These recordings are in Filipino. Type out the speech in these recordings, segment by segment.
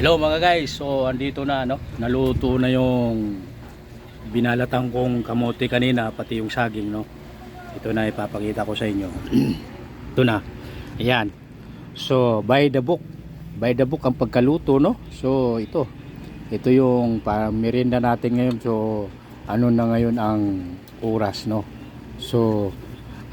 Hello mga guys, so andito na naluto na yung binalatang kong kamote kanina, pati yung saging Ito na ipapakita ko sa inyo. Ito na. Ayan. So by the book ang pagkaluto So ito yung parang merienda natin ngayon. So ano na ngayon ang oras So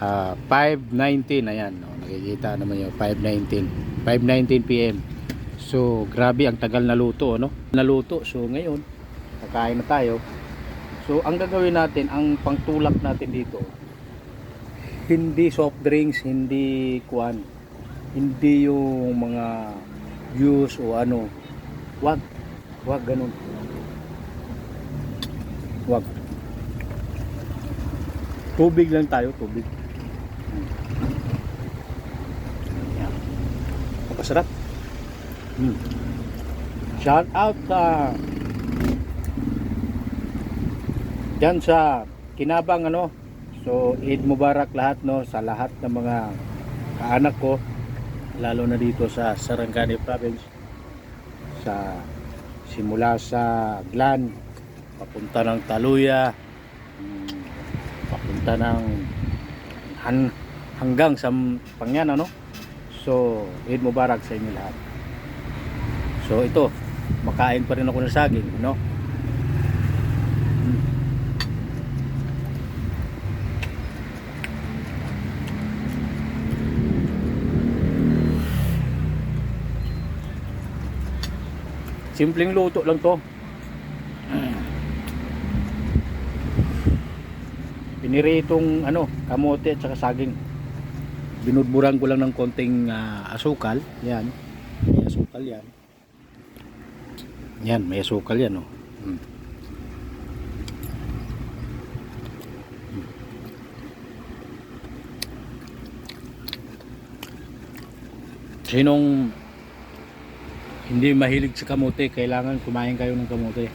5:19 ayan nakikita naman yung 5:19 PM. So grabe ang tagal naluto naluto. So ngayon kakain na tayo. So ang gagawin natin, ang pangtulak natin dito, hindi soft drinks, hindi hindi yung mga juice o ano. Wag ganun. Wag. Tubig lang tayo, tubig. Yan. Napasarap. Shout out dyan sa Kinabang So Eid Mubarak lahat sa lahat ng mga kaanak ko, lalo na dito sa Sarangani Province, simula sa Glan papunta ng Taluya, papunta ng hanggang sa Pangyan So Eid Mubarak sa inyo lahat. So ito, makain pa rin ako ng saging, Simpleng luto lang to. Piniritong kamote at saka saging. Binudburan ko lang ng konting asukal. Yan. May asukal yan. Yan, may asukal yan Sinong hindi mahilig sa kamote, kailangan kumain kayo ng kamote.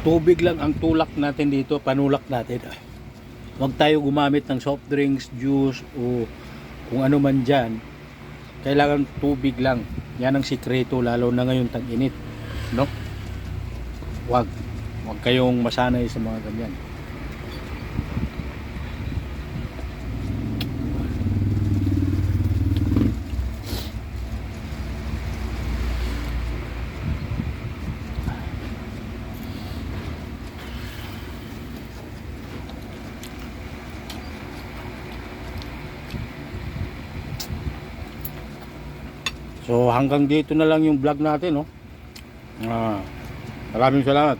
Tubig lang ang tulak natin dito, panulak natin. Huwag tayo gumamit ng soft drinks, juice o kung ano man dyan. Kailangan tubig lang. Yan ang sikreto, lalo na ngayon tag-init. Huwag kayong masanay sa mga ganyan. So hanggang dito na lang yung vlog natin Maraming salamat.